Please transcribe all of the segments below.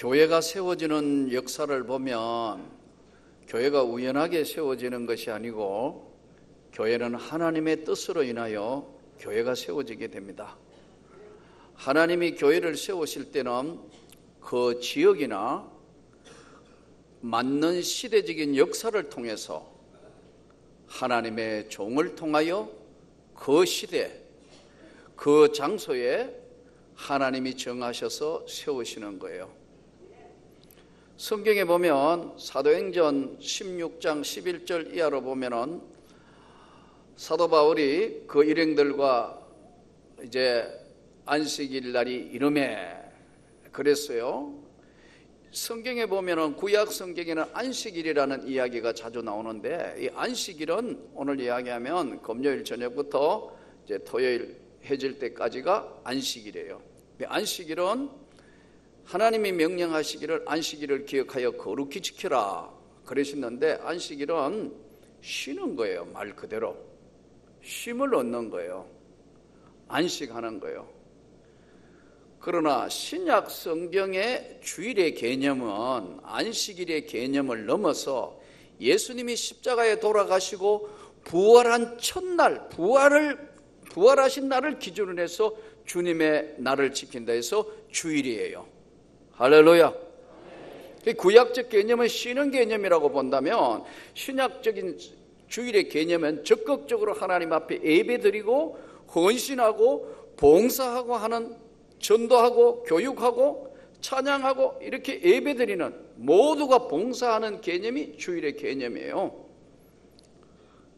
교회가 세워지는 역사를 보면 교회가 우연하게 세워지는 것이 아니고 교회는 하나님의 뜻으로 인하여 교회가 세워지게 됩니다. 하나님이 교회를 세우실 때는 그 지역이나 맞는 시대적인 역사를 통해서 하나님의 종을 통하여 그 시대, 그 장소에 하나님이 정하셔서 세우시는 거예요. 성경에 보면 사도행전 16장 11절 이하로 보면은 사도 바울이 그 일행들과 이제 안식일 날이 이름에 그랬어요. 성경에 보면은 구약 성경에는 안식일이라는 이야기가 자주 나오는데 이 안식일은 오늘 이야기하면 금요일 저녁부터 이제 토요일 해질 때까지가 안식일이에요. 안식일은 하나님이 명령하시기를 안식일을 기억하여 거룩히 지켜라 그러시는데 안식일은 쉬는 거예요. 말 그대로 쉼을 얻는 거예요. 안식하는 거예요. 그러나 신약 성경의 주일의 개념은 안식일의 개념을 넘어서 예수님이 십자가에 돌아가시고 부활한 첫날, 부활하신 날을 기준으로 해서 주님의 날을 지킨다 해서 주일이에요. 할렐루야. 구약적 개념은 쉬는 개념이라고 본다면 신약적인 주일의 개념은 적극적으로 하나님 앞에 예배드리고 헌신하고 봉사하고 하는, 전도하고 교육하고 찬양하고 이렇게 예배드리는, 모두가 봉사하는 개념이 주일의 개념이에요.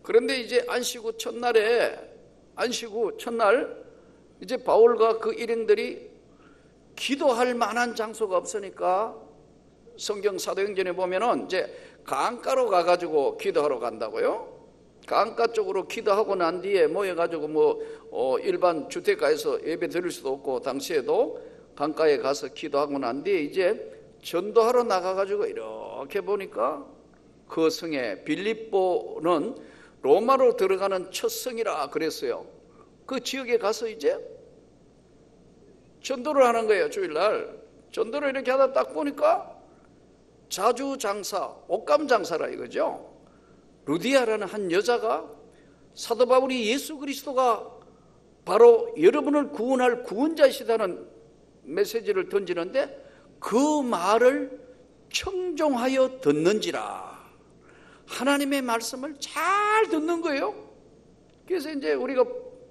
그런데 이제 안식 후 첫날 이제 바울과 그 일행들이 기도할 만한 장소가 없으니까 성경 사도행전에 보면은 이제 강가로 가가지고 기도하러 간다고요. 강가 쪽으로 기도하고 난 뒤에 모여가지고 일반 주택가에서 예배 드릴 수도 없고 당시에도 강가에 가서 기도하고 난 뒤에 이제 전도하러 나가가지고 이렇게 보니까 그 성에 빌립보는 로마로 들어가는 첫 성이라 그랬어요. 그 지역에 가서 이제 전도를 하는 거예요. 주일날 전도를 이렇게 하다 딱 보니까 자주장사, 옷감장사라 이거죠. 루디아라는 한 여자가 사도 바울이 예수 그리스도가 바로 여러분을 구원할 구원자이시다는 메시지를 던지는데 그 말을 청종하여 듣는지라. 하나님의 말씀을 잘 듣는 거예요. 그래서 이제 우리가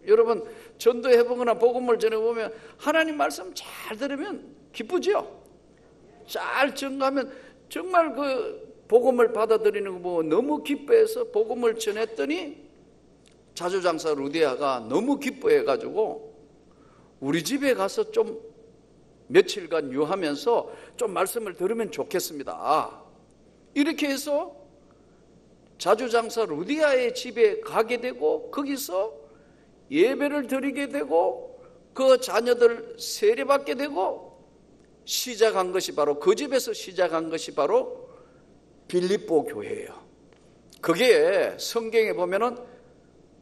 여러분 전도해보거나 복음을 전해보면 하나님 말씀 잘 들으면 기쁘죠. 잘 증거하면 정말 그 복음을 받아들이는 거 너무 기뻐해서 복음을 전했더니 자주장사 루디아가 너무 기뻐해가지고 우리 집에 가서 좀 며칠간 유하면서 좀 말씀을 들으면 좋겠습니다. 이렇게 해서 자주장사 루디아의 집에 가게 되고 거기서 예배를 드리게 되고 그 자녀들 세례받게 되고 시작한 것이 바로 그 집에서 시작한 것이 바로 빌립보 교회예요. 그게 성경에 보면은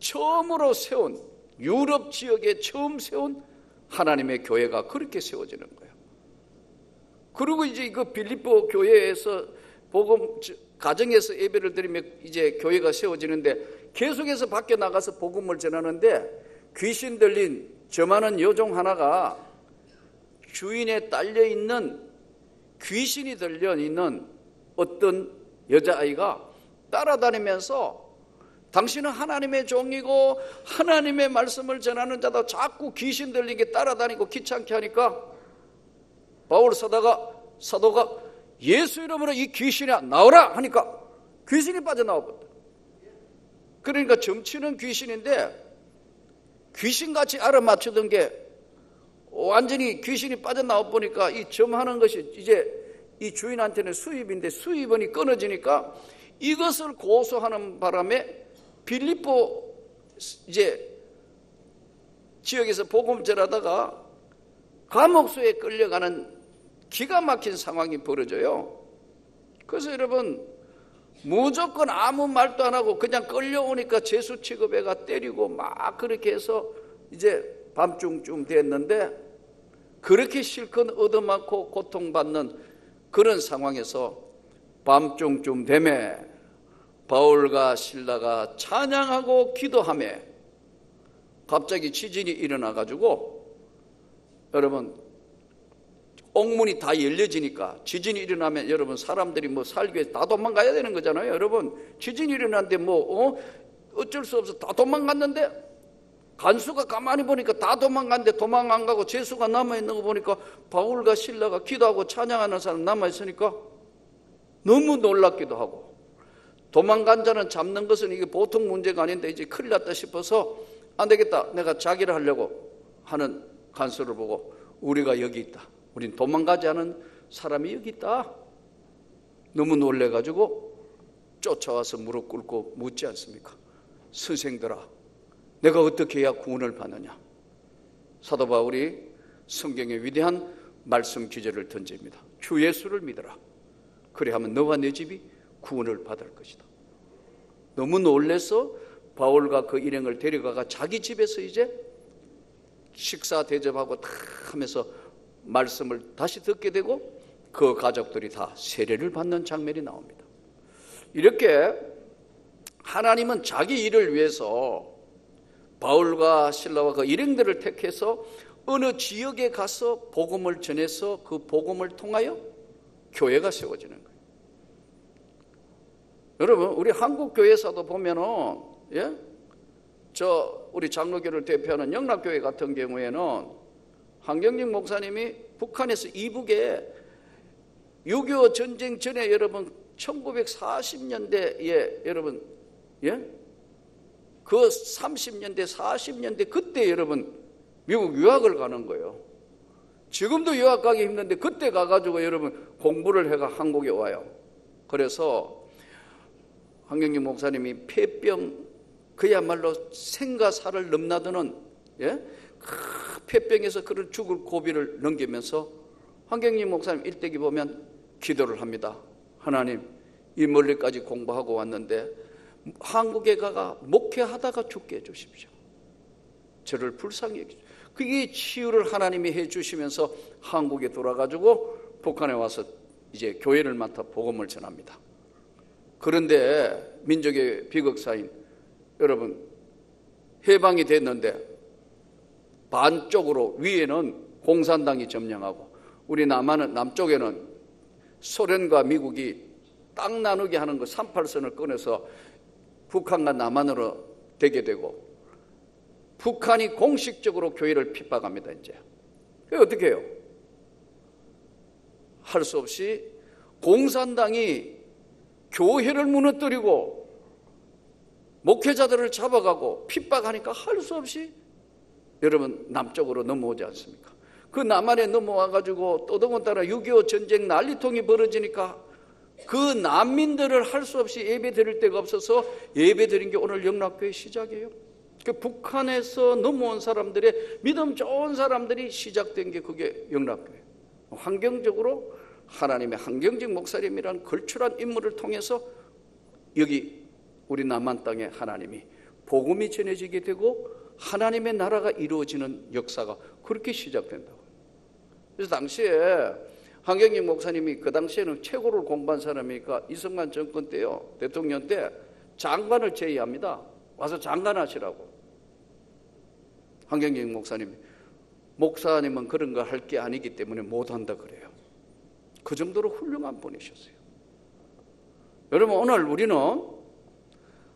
처음으로 세운 유럽 지역에 처음 세운 하나님의 교회가 그렇게 세워지는 거예요. 그리고 이제 그 빌립보 교회에서 복음 가정에서 예배를 드리면 이제 교회가 세워지는데 계속해서 밖에 나가서 복음을 전하는데 귀신 들린 저만한 여종 하나가 주인에 딸려 있는 귀신이 들려 있는 어떤 여자아이가 따라다니면서 당신은 하나님의 종이고 하나님의 말씀을 전하는 자다 자꾸 귀신 들리게 따라다니고 귀찮게 하니까 바울 사도가 예수 이름으로 이 귀신이 나오라 하니까 귀신이 빠져나와버렸다. 그러니까 점치는 귀신인데 귀신같이 알아맞추던 게 완전히 귀신이 빠져나와 보니까 이 점하는 것이 이제 이 주인한테는 수입인데 수입원이 끊어지니까 이것을 고소하는 바람에 빌립보 이제 지역에서 복음 전하다가 감옥소에 끌려가는 기가 막힌 상황이 벌어져요. 그래서 여러분 무조건 아무 말도 안 하고 그냥 끌려오니까 죄수 취급해가 때리고 막 그렇게 해서 이제 밤중쯤 됐는데 그렇게 실컷 얻어맞고 고통받는 그런 상황에서 밤중쯤 되매 바울과 실라가 찬양하고 기도하며 갑자기 지진이 일어나 가지고, 여러분 옥문이 다 열려지니까, 지진이 일어나면 여러분 사람들이 뭐 살기 위해 다 도망가야 되는 거잖아요. 여러분 지진이 일어났는데 어쩔 수 없어 다 도망갔는데, 간수가 가만히 보니까 다 도망갔는데 도망 안 가고 죄수가 남아있는 거 보니까 바울과 실라가 기도하고 찬양하는 사람 남아있으니까 너무 놀랍기도 하고, 도망간 자는 잡는 것은 이게 보통 문제가 아닌데 이제 큰일 났다 싶어서 안 되겠다, 내가 자기를 하려고 하는 간수를 보고, 우리가 여기 있다, 우린 도망가지 않은 사람이 여기 있다, 너무 놀래가지고 쫓아와서 무릎 꿇고 묻지 않습니까? 선생들아, 내가 어떻게 해야 구원을 받느냐? 사도 바울이 성경의 위대한 말씀 기제를 던집니다. 주 예수를 믿어라, 그래야면 너와 내 집이 구원을 받을 것이다. 너무 놀래서 바울과 그 일행을 데려가가 자기 집에서 이제 식사 대접하고 다 하면서 말씀을 다시 듣게 되고, 그 가족들이 다 세례를 받는 장면이 나옵니다. 이렇게 하나님은 자기 일을 위해서 바울과 실라와 그 일행들을 택해서 어느 지역에 가서 복음을 전해서 그 복음을 통하여 교회가 세워지는 거예요. 여러분 우리 한국 교회사도 보면은, 우리 장로교를 대표하는 영락교회 같은 경우에는 한경직 목사님이 북한에서 이북에 6.25 전쟁 전에 여러분 1940년대에 여러분 그 30년대 40년대 그때 여러분 미국 유학을 가는 거예요. 지금도 유학 가기 힘든데 그때 가가지고 여러분 공부를 해가 한국에 와요. 그래서 한경직 목사님이 폐병, 그야말로 생과 사를 넘나드는 그 폐병에서 그를 죽을 고비를 넘기면서 한경직 목사님 일대기 보면 기도를 합니다. 하나님, 이 멀리까지 공부하고 왔는데 한국에 가가 목회하다가 죽게 해주십시오. 저를 불쌍히 여기십시오. 그게 치유를 하나님이 해주시면서 한국에 돌아가지고 북한에 와서 이제 교회를 맡아 복음을 전합니다. 그런데 민족의 비극사인 여러분, 해방이 됐는데 반쪽으로 위에는 공산당이 점령하고 우리 남쪽에는 소련과 미국이 땅 나누게 하는 거 38선을 꺼내서 북한과 남한으로 되게 되고, 북한이 공식적으로 교회를 핍박합니다. 이제 어떻게 해요? 할 수 없이 공산당이 교회를 무너뜨리고 목회자들을 잡아가고 핍박하니까 할 수 없이 여러분 남쪽으로 넘어오지 않습니까? 그 남한에 넘어와가지고 또 더군다나 6.25 전쟁 난리통이 벌어지니까 그 난민들을 할 수 없이 예배 드릴 데가 없어서 예배 드린 게 오늘 영락교회 시작이에요. 그 북한에서 넘어온 사람들의 믿음 좋은 사람들이 시작된 게 그게 영락교회. 환경적으로 하나님의 한경직 목사님이라는 걸출한 인물을 통해서 여기 우리 남한 땅에 하나님이 복음이 전해지게 되고 하나님의 나라가 이루어지는 역사가 그렇게 시작된다고. 그래서 당시에 한경직 목사님이 그 당시에는 최고를 공부한 사람이니까 이승만 정권 때요, 대통령 때 장관을 제의합니다. 와서 장관하시라고. 한경직 목사님이, 목사님은 그런 거 할 게 아니기 때문에 못한다 그래요. 그 정도로 훌륭한 분이셨어요. 여러분 오늘 우리는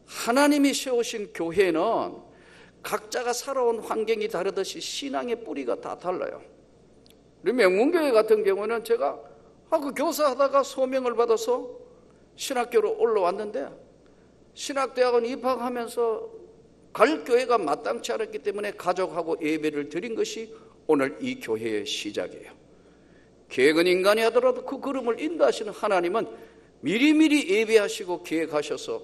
하나님이 세우신 교회는 각자가 살아온 환경이 다르듯이 신앙의 뿌리가 다 달라요. 우리 명문교회 같은 경우는 제가 그 교사하다가 소명을 받아서 신학교로 올라왔는데 신학대학원 입학하면서 갈 교회가 마땅치 않았기 때문에 가족하고 예배를 드린 것이 오늘 이 교회의 시작이에요. 계획은 인간이 하더라도 그 걸음을 인도하시는 하나님은 미리미리 예배하시고 계획하셔서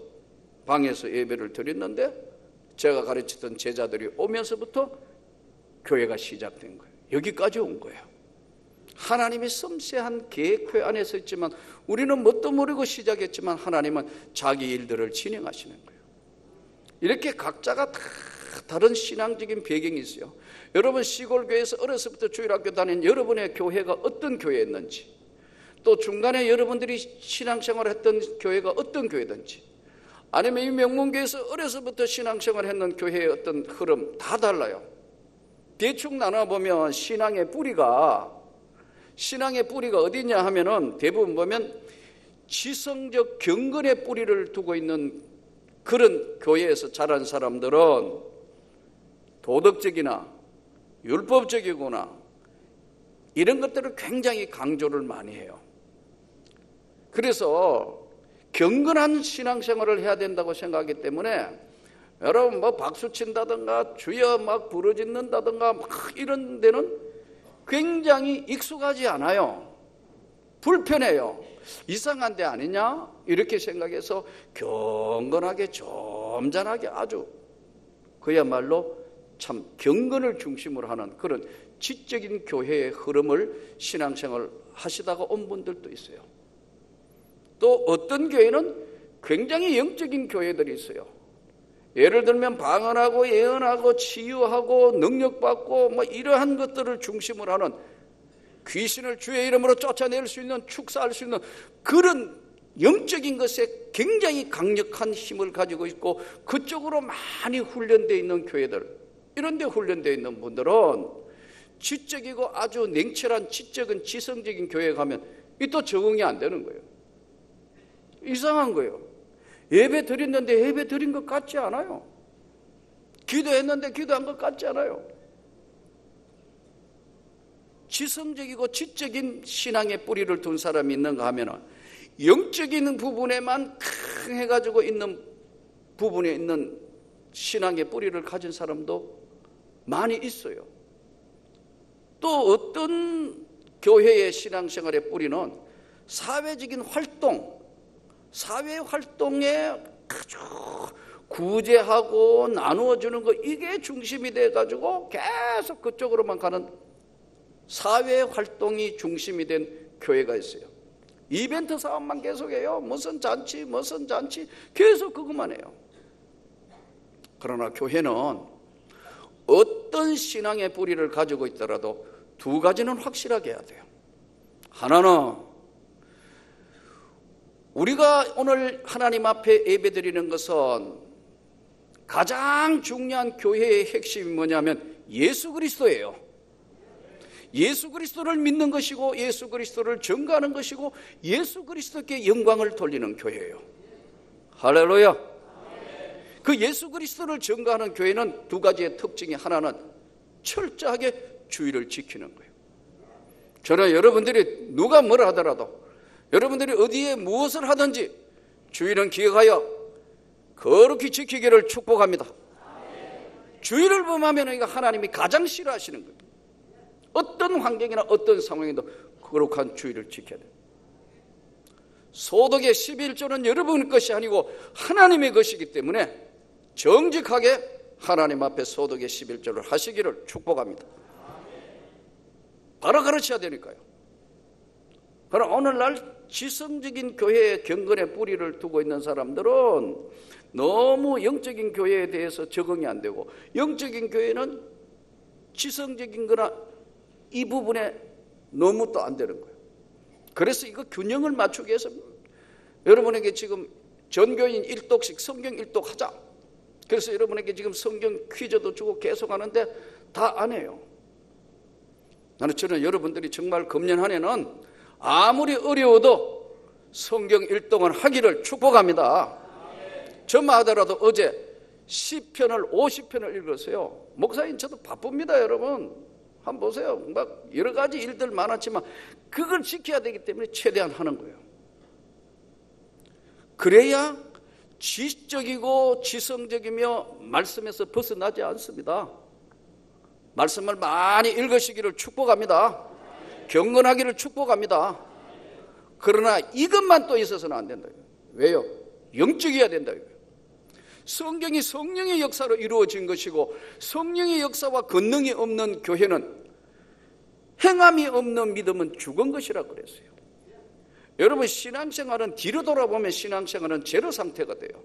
방에서 예배를 드렸는데 제가 가르치던 제자들이 오면서부터 교회가 시작된 거예요. 여기까지 온 거예요. 하나님이 섬세한 계획회 안에서 있지만 우리는 뭣도 모르고 시작했지만 하나님은 자기 일들을 진행하시는 거예요. 이렇게 각자가 다 다른 신앙적인 배경이 있어요. 여러분 시골교회에서 어렸을 때부터 주일학교 다닌 여러분의 교회가 어떤 교회였는지, 또 중간에 여러분들이 신앙생활을 했던 교회가 어떤 교회든지, 아니면 이 명문교회에서 어려서부터 신앙생활을 했는 교회의 어떤 흐름 다 달라요. 대충 나눠보면 신앙의 뿌리가 어디냐 하면은 대부분 보면 지성적 경건의 뿌리를 두고 있는 그런 교회에서 자란 사람들은 도덕적이나 율법적이거나 이런 것들을 굉장히 강조를 많이 해요. 그래서 경건한 신앙생활을 해야 된다고 생각하기 때문에 여러분 뭐 박수 친다든가 주여 막 부르짖는다든가 막 이런 데는 굉장히 익숙하지 않아요. 불편해요. 이상한 데 아니냐? 이렇게 생각해서 경건하게 점잖하게 아주 그야말로 참 경건을 중심으로 하는 그런 지적인 교회의 흐름을 신앙생활을 하시다가 온 분들도 있어요. 또 어떤 교회는 굉장히 영적인 교회들이 있어요. 예를 들면 방언하고 예언하고 치유하고 능력받고 뭐 이러한 것들을 중심으로 하는, 귀신을 주의 이름으로 쫓아낼 수 있는, 축사할 수 있는 그런 영적인 것에 굉장히 강력한 힘을 가지고 있고 그쪽으로 많이 훈련되어 있는 교회들, 이런 데 훈련되어 있는 분들은 지적이고 아주 냉철한 지적인 지성적인 교회에 가면 이 또 적응이 안 되는 거예요. 이상한 거예요. 예배 드렸는데 예배 드린 것 같지 않아요. 기도했는데 기도한 것 같지 않아요. 지성적이고 지적인 신앙의 뿌리를 둔 사람이 있는가 하면은 영적인 부분에만 강해가지고 있는 부분에 있는 신앙의 뿌리를 가진 사람도 많이 있어요. 또 어떤 교회의 신앙생활의 뿌리는 사회적인 활동, 사회 활동에 아주 구제하고 나누어주는 거, 이게 중심이 돼가지고 계속 그쪽으로만 가는 사회 활동이 중심이 된 교회가 있어요. 이벤트 사업만 계속해요. 무슨 잔치 계속 그것만 해요. 그러나 교회는 어떤 신앙의 뿌리를 가지고 있더라도 두 가지는 확실하게 해야 돼요. 하나는 우리가 오늘 하나님 앞에 예배드리는 것은 가장 중요한 교회의 핵심이 뭐냐면 예수 그리스도예요. 예수 그리스도를 믿는 것이고 예수 그리스도를 전가하는 것이고 예수 그리스도께 영광을 돌리는 교회예요. 할렐루야. 그 예수 그리스도를 전가하는 교회는 두 가지의 특징이, 하나는 철저하게 주의를 지키는 거예요. 저는 여러분들이 누가 뭐라 하더라도, 여러분들이 어디에 무엇을 하든지 주의는 기억하여 거룩히 지키기를 축복합니다. 주의를 범하면 이거 하나님이 가장 싫어하시는 거예요. 어떤 환경이나 어떤 상황에도 거룩한 주의를 지켜야 돼요. 소득의 11조는 여러분 것이 아니고 하나님의 것이기 때문에 정직하게 하나님 앞에 소득의 11조를 하시기를 축복합니다. 바로 가르쳐야 되니까요. 그럼 오늘날 지성적인 교회의 경건의 뿌리를 두고 있는 사람들은 너무 영적인 교회에 대해서 적응이 안 되고, 영적인 교회는 지성적인 거나 이 부분에 너무 또 안 되는 거예요. 그래서 이거 균형을 맞추기 위해서 여러분에게 지금 전교인 1독씩 성경 1독 하자. 그래서 여러분에게 지금 성경 퀴즈도 주고 계속 하는데 다 안 해요. 저는 여러분들이 정말 금년 한 해는 아무리 어려워도 성경 1독은 하기를 축복합니다. 저만 하더라도 어제 10편을 50편을 읽었어요. 목사님 저도 바쁩니다. 여러분 한번 보세요. 막 여러 가지 일들 많았지만 그걸 지켜야 되기 때문에 최대한 하는 거예요. 그래야 지적이고 지성적이며 말씀에서 벗어나지 않습니다. 말씀을 많이 읽으시기를 축복합니다. 경건하기를 축복합니다. 그러나 이것만 또 있어서는 안 된다. 왜요? 영적이어야 된다. 성경이 성령의 역사로 이루어진 것이고 성령의 역사와 권능이 없는 교회는, 행함이 없는 믿음은 죽은 것이라 그랬어요. 여러분 신앙생활은 뒤로 돌아보면 신앙생활은 제로 상태가 돼요.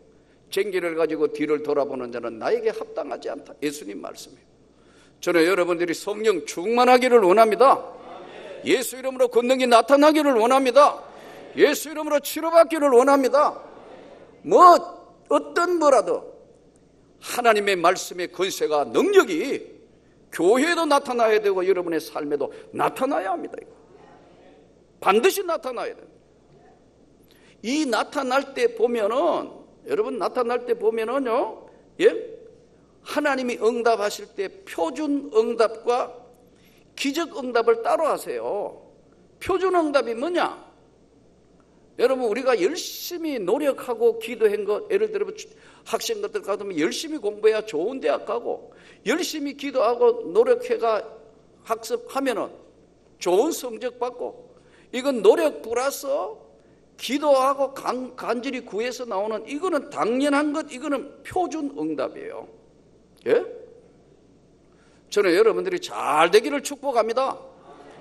쟁기를 가지고 뒤를 돌아보는 자는 나에게 합당하지 않다. 예수님 말씀이에요. 저는 여러분들이 성령 충만하기를 원합니다. 예수 이름으로 권능이 나타나기를 원합니다. 예수 이름으로 치료받기를 원합니다. 어떤 뭐라도 하나님의 말씀의 권세가 능력이 교회에도 나타나야 되고 여러분의 삶에도 나타나야 합니다. 반드시 나타나야 돼요. 이 나타날 때 보면은, 여러분 나타날 때 보면은요, 하나님이 응답하실 때 표준 응답과 기적 응답을 따로 하세요. 표준 응답이 뭐냐? 여러분 우리가 열심히 노력하고 기도한 것, 예를 들어 학생 같은 거 가면 열심히 공부해야 좋은 대학 가고, 열심히 기도하고 노력해가 학습하면은 좋은 성적 받고, 이건 노력 플러스 기도하고 간절히 구해서 나오는, 이거는 당연한 것, 이거는 표준 응답이에요. 예? 저는 여러분들이 잘 되기를 축복합니다.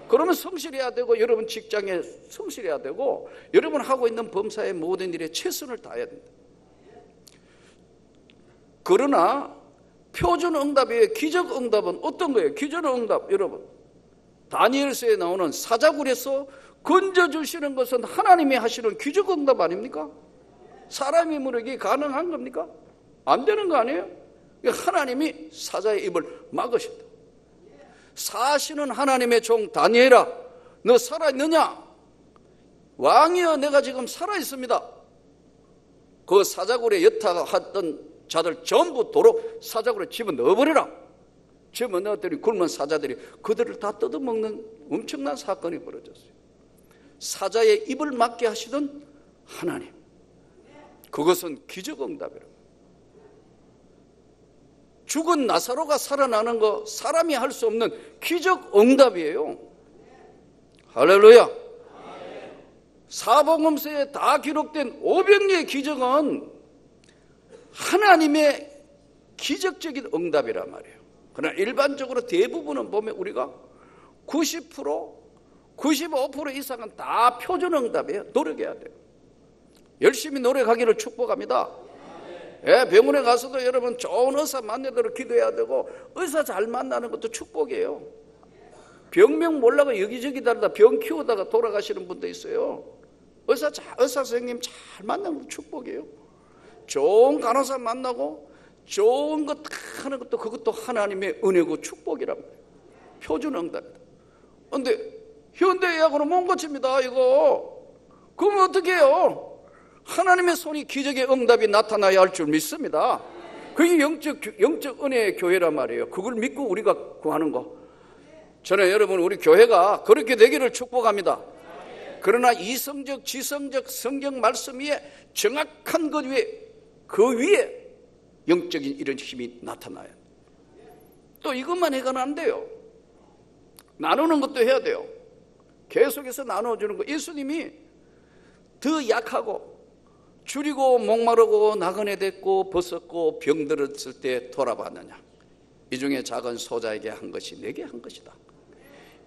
그러면 성실해야 되고, 여러분 직장에 성실해야 되고, 여러분 하고 있는 범사의 모든 일에 최선을 다해야 된다. 그러나 표준 응답의 기적 응답은 어떤 거예요? 기적 응답, 여러분 다니엘서에 나오는 사자굴에서 건져주시는 것은 하나님이 하시는 기적 응답 아닙니까? 사람이 모르기 가능한 겁니까? 안 되는 거 아니에요? 하나님이 사자의 입을 막으신다. 사시는 하나님의 종 다니엘아, 너 살아있느냐? 왕이여, 내가 지금 살아있습니다. 그 사자굴에 여타하던 자들 전부 도로 사자굴에 집어넣어버리라. 집어넣었더니 굶은 사자들이 그들을 다 뜯어먹는 엄청난 사건이 벌어졌어요. 사자의 입을 막게 하시던 하나님, 그것은 기적응답이라고. 죽은 나사로가 살아나는 거 사람이 할 수 없는 기적응답이에요. 할렐루야. 사복음서에 다 기록된 500리의 기적은 하나님의 기적적인 응답이란 말이에요. 그러나 일반적으로 대부분은 보면 우리가 90%, 95% 이상은 다 표준 응답이에요. 노력해야 돼요. 열심히 노력하기를 축복합니다. 예, 병원에 가서도 여러분 좋은 의사 만나도록 기도해야 되고, 의사 잘 만나는 것도 축복이에요. 병명 몰라가 여기저기 다니다 병 키우다가 돌아가시는 분도 있어요. 의사 선생님 잘 만나는 것도 축복이에요. 좋은 간호사 만나고 좋은 것 하는 것도, 그것도 하나님의 은혜고 축복이란 말이에요. 표준 응답이다. 그런데 현대의학으로 못 고칩니다, 이거. 그럼 어떻게 해요? 하나님의 손이 기적의 응답이 나타나야 할 줄 믿습니다. 그게 영적 은혜의 교회란 말이에요. 그걸 믿고 우리가 구하는 거. 저는 여러분 우리 교회가 그렇게 되기를 축복합니다. 그러나 이성적, 지성적 성경 말씀 위에 정확한 것 위에, 그 위에 영적인 이런 힘이 나타나요. 또 이것만 해서는 안 돼요. 나누는 것도 해야 돼요. 계속해서 나눠주는 거. 예수님이 더 약하고 줄이고 목마르고 나그네 됐고 벗었고 병들었을 때 돌아봤느냐? 이 중에 작은 소자에게 한 것이 내게 한 것이다.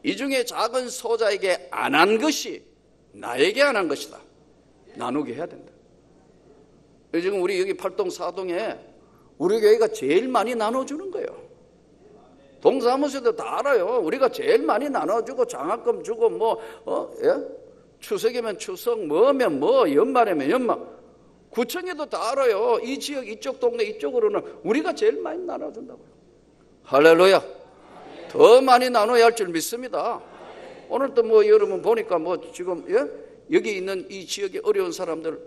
이 중에 작은 소자에게 안 한 것이 나에게 안 한 것이다. 나누게 해야 된다. 지금 우리 여기 8동 4동에 우리 교회가 제일 많이 나눠주는 거예요. 동사무소도 다 알아요. 우리가 제일 많이 나눠주고 장학금 주고 추석이면 추석, 뭐면 뭐, 연말이면 연말. 구청에도 다 알아요. 이 지역, 이쪽 동네, 이쪽으로는 우리가 제일 많이 나눠준다고요. 할렐루야. 더 많이 나눠야 할 줄 믿습니다. 오늘 또 여러분 보니까 지금 여기 있는 이 지역의 어려운 사람들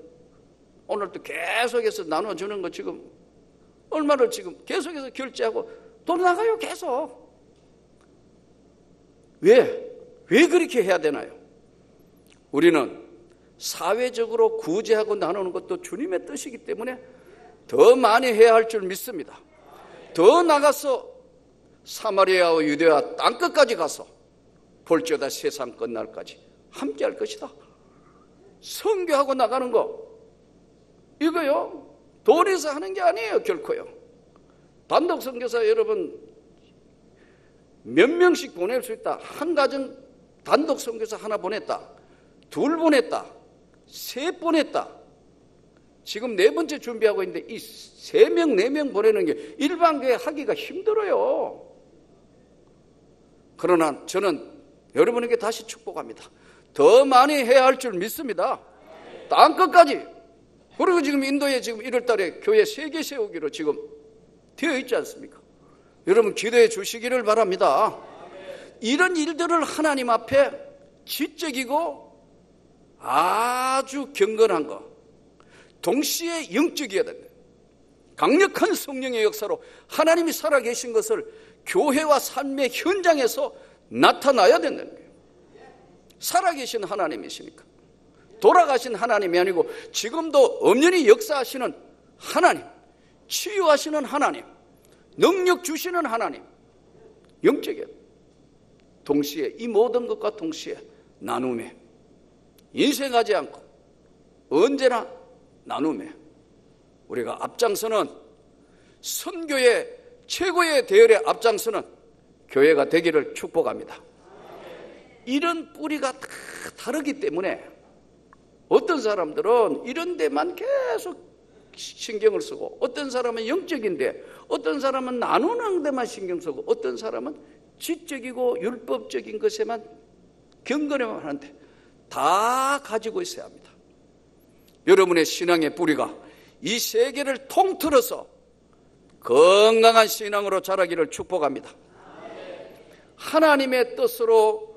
오늘 또 계속해서 나눠주는 거 지금 얼마를 지금 계속해서 결제하고 돈 나가요, 계속. 왜 그렇게 해야 되나요? 우리는 사회적으로 구제하고 나누는 것도 주님의 뜻이기 때문에 더 많이 해야 할 줄 믿습니다. 더 나가서 사마리아와 유대와 땅끝까지 가서 볼지어다 세상 끝날까지 함께 할 것이다. 선교하고 나가는 거, 이거요 돈에서 하는 게 아니에요, 결코요. 단독 선교사 여러분 몇 명씩 보낼 수 있다. 한 가정 단독 선교사 하나 보냈다, 둘 보냈다, 셋 보냈다. 지금 4번째 준비하고 있는데 이 3명, 4명 보내는 게 일반 교회 하기가 힘들어요. 그러나 저는 여러분에게 다시 축복합니다. 더 많이 해야 할 줄 믿습니다. 땅끝까지. 그리고 지금 인도에 지금 1월 달에 교회 3개 세우기로 지금 되어 있지 않습니까? 여러분 기도해 주시기를 바랍니다. 이런 일들을 하나님 앞에 지적이고 아주 경건한 거, 동시에 영적이어야 된다. 강력한 성령의 역사로 하나님이 살아계신 것을 교회와 삶의 현장에서 나타나야 된다는 거예요. 살아계신 하나님이시니까. 돌아가신 하나님이 아니고 지금도 엄연히 역사하시는 하나님, 치유하시는 하나님, 능력 주시는 하나님, 영적이에요. 동시에 이 모든 것과 동시에 나눔에 인색하지 않고 언제나 나눔에 우리가 앞장서는 선교의 최고의 대열에 앞장서는 교회가 되기를 축복합니다. 이런 뿌리가 다 다르기 때문에 어떤 사람들은 이런 데만 계속 신경을 쓰고, 어떤 사람은 영적인데, 어떤 사람은 나누는 데만 신경 쓰고, 어떤 사람은 지적이고 율법적인 것에만 경건해만 하는데 다 가지고 있어야 합니다. 여러분의 신앙의 뿌리가 이 세계를 통틀어서 건강한 신앙으로 자라기를 축복합니다. 하나님의 뜻으로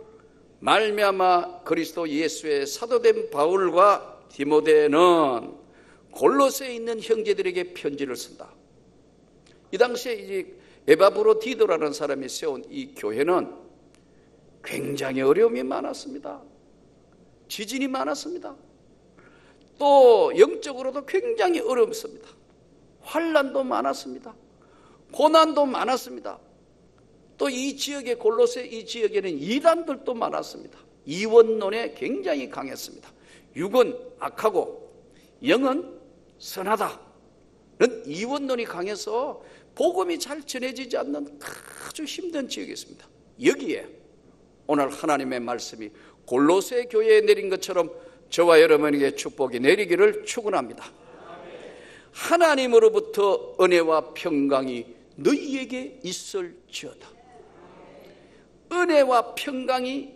말미암아 그리스도 예수의 사도된 바울과 디모데는 골로새에 있는 형제들에게 편지를 쓴다. 이 당시에 이제 에바브로디도라는 사람이 세운 이 교회는 굉장히 어려움이 많았습니다. 지진이 많았습니다. 또 영적으로도 굉장히 어렵습니다. 환난도 많았습니다. 고난도 많았습니다. 또 이 지역의 골로새 이 지역에는 이단들도 많았습니다. 이원론에 굉장히 강했습니다. 육은 악하고 영은 선하다는 이원론이 강해서 복음이 잘 전해지지 않는 아주 힘든 지역이었습니다. 여기에 오늘 하나님의 말씀이 골로새 교회에 내린 것처럼 저와 여러분에게 축복이 내리기를 축원합니다. 하나님으로부터 은혜와 평강이 너희에게 있을지어다. 은혜와 평강이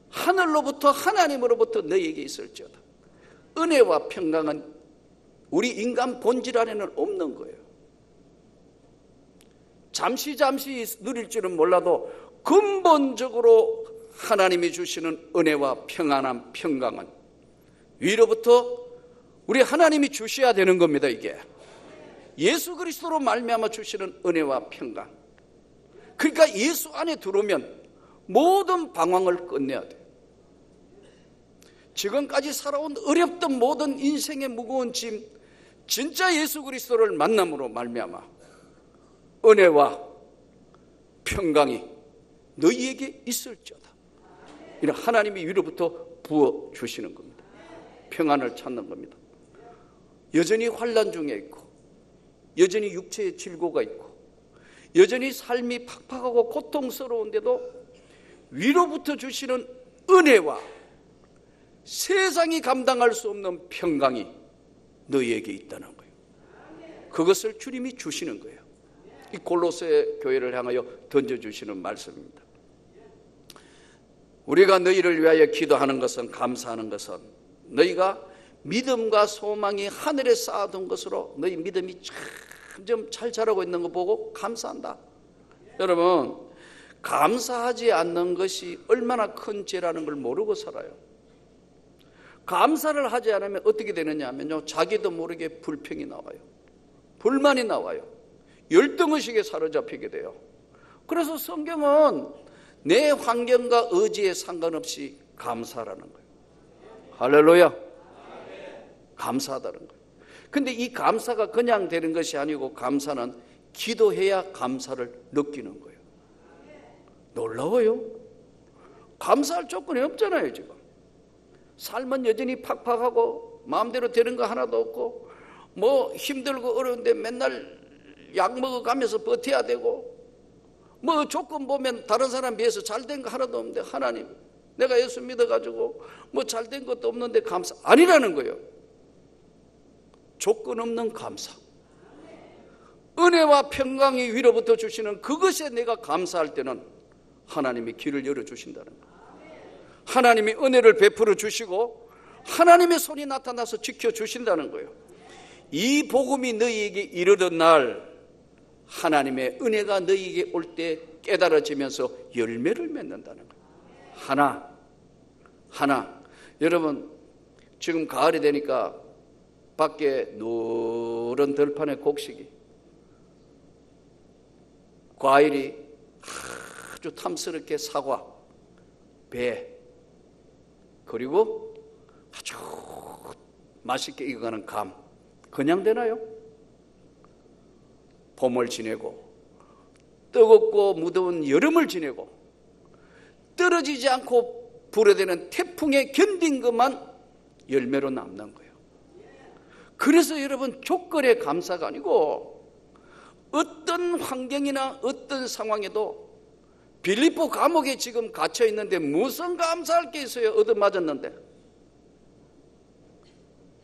하늘로부터 하나님으로부터 너희에게 있을지어다. 은혜와 평강은 우리 인간 본질 안에는 없는 거예요. 잠시 누릴 줄은 몰라도 근본적으로 하나님이 주시는 은혜와 평안한 평강은 위로부터 우리 하나님이 주셔야 되는 겁니다. 이게 예수 그리스도로 말미암아 주시는 은혜와 평강. 그러니까 예수 안에 들어오면 모든 방황을 끝내야 돼요. 지금까지 살아온 어렵던 모든 인생의 무거운 짐, 진짜 예수 그리스도를 만남으로 말미암아 은혜와 평강이 너희에게 있을지어다. 이런 하나님이 위로부터 부어주시는 겁니다. 평안을 찾는 겁니다. 여전히 환난 중에 있고, 여전히 육체의 질고가 있고, 여전히 삶이 팍팍하고 고통스러운데도 위로부터 주시는 은혜와 세상이 감당할 수 없는 평강이 너희에게 있다는 거예요. 그것을 주님이 주시는 거예요. 이 골로새 교회를 향하여 던져주시는 말씀입니다. 우리가 너희를 위하여 기도하는 것은, 감사하는 것은 너희가 믿음과 소망이 하늘에 쌓아둔 것으로 너희 믿음이 점점 잘 자라고 있는 거 보고 감사한다. 여러분, 감사하지 않는 것이 얼마나 큰 죄라는 걸 모르고 살아요. 감사를 하지 않으면 어떻게 되느냐 하면요, 자기도 모르게 불평이 나와요. 불만이 나와요. 열등의식에 사로잡히게 돼요. 그래서 성경은 내 환경과 의지에 상관없이 감사라는 거예요. 할렐루야. 감사하다는 거예요. 근데 이 감사가 그냥 되는 것이 아니고, 감사는 기도해야 감사를 느끼는 거예요. 놀라워요. 감사할 조건이 없잖아요. 지금 삶은 여전히 팍팍하고 마음대로 되는 거 하나도 없고, 뭐 힘들고 어려운데 맨날 약 먹어가면서 버텨야 되고, 뭐 조건 보면 다른 사람 비해서 잘된 거 하나도 없는데, 하나님 내가 예수 믿어가지고 뭐 잘된 것도 없는데 감사 아니라는 거예요. 조건 없는 감사, 은혜와 평강이 위로부터 주시는 그것에 내가 감사할 때는 하나님이 길을 열어주신다는 거예요. 하나님이 은혜를 베풀어 주시고 하나님의 손이 나타나서 지켜주신다는 거예요. 이 복음이 너희에게 이르던 날 하나님의 은혜가 너희에게 올 때 깨달아지면서 열매를 맺는다는 거예요. 하나. 여러분, 지금 가을이 되니까 밖에 노란 들판의 곡식이, 과일이 아주 탐스럽게 사과, 배, 그리고 아주 맛있게 익어가는 감, 그냥 되나요? 봄을 지내고 뜨겁고 무더운 여름을 지내고 떨어지지 않고 불어대는 태풍에 견딘 것만 열매로 남는 거예요. 그래서 여러분, 조건에 감사가 아니고 어떤 환경이나 어떤 상황에도, 빌립보 감옥에 지금 갇혀 있는데 무슨 감사할 게 있어요? 얻어맞았는데.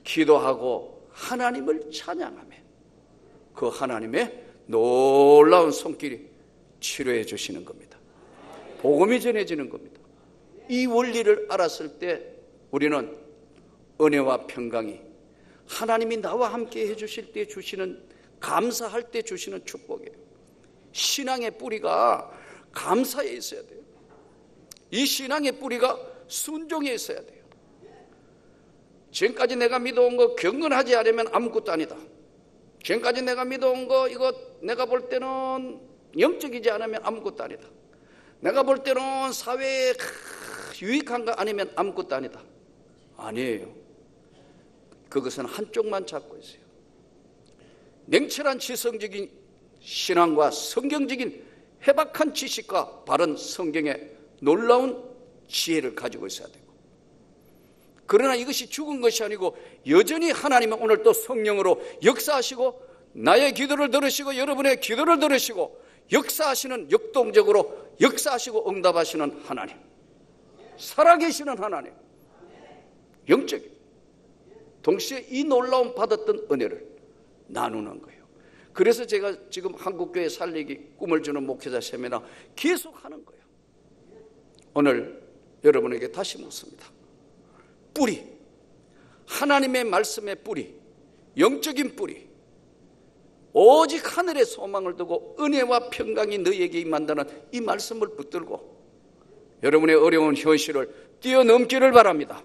기도하고 하나님을 찬양하며 그 하나님의 놀라운 손길이 치료해 주시는 겁니다. 복음이 전해지는 겁니다. 이 원리를 알았을 때 우리는 은혜와 평강이 하나님이 나와 함께 해주실 때 주시는, 감사할 때 주시는 축복이에요. 신앙의 뿌리가 감사에 있어야 돼요. 이 신앙의 뿌리가 순종에 있어야 돼요. 지금까지 내가 믿어온 거 경건하지 않으면 아무것도 아니다. 지금까지 내가 믿어온 거, 이거 내가 볼 때는 영적이지 않으면 아무것도 아니다. 내가 볼 때는 사회에 유익한 거 아니면 아무것도 아니다. 아니에요. 그것은 한쪽만 잡고 있어요. 냉철한 지성적인 신앙과 성경적인 해박한 지식과 바른 성경의 놀라운 지혜를 가지고 있어야 되고, 그러나 이것이 죽은 것이 아니고 여전히 하나님은 오늘 또 성령으로 역사하시고 나의 기도를 들으시고 여러분의 기도를 들으시고 역사하시는, 역동적으로 역사하시고 응답하시는 하나님, 살아계시는 하나님, 영적인, 동시에 이 놀라운 받았던 은혜를 나누는 거예요. 그래서 제가 지금 한국교회 살리기 꿈을 주는 목회자 세미나 계속 하는 거예요. 오늘 여러분에게 다시 묻습니다. 뿌리, 하나님의 말씀의 뿌리, 영적인 뿌리, 오직 하늘의 소망을 두고 은혜와 평강이 너희에게 임한다는 이 말씀을 붙들고 여러분의 어려운 현실을 뛰어넘기를 바랍니다.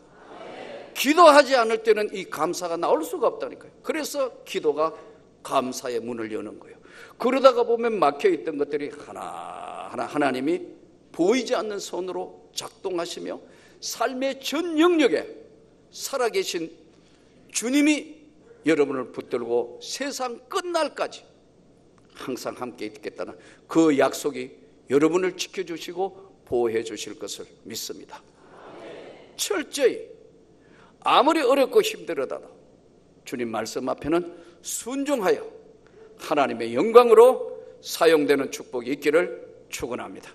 기도하지 않을 때는 이 감사가 나올 수가 없다니까요. 그래서 기도가 감사의 문을 여는 거예요. 그러다가 보면 막혀있던 것들이 하나하나 하나님이 보이지 않는 손으로 작동하시며 삶의 전 영역에 살아계신 주님이 여러분을 붙들고 세상 끝날까지 항상 함께 있겠다는 그 약속이 여러분을 지켜주시고 보호해 주실 것을 믿습니다. 철저히 아무리 어렵고 힘들어도 주님 말씀 앞에는 순종하여 하나님의 영광으로 사용되는 축복이 있기를 축원합니다.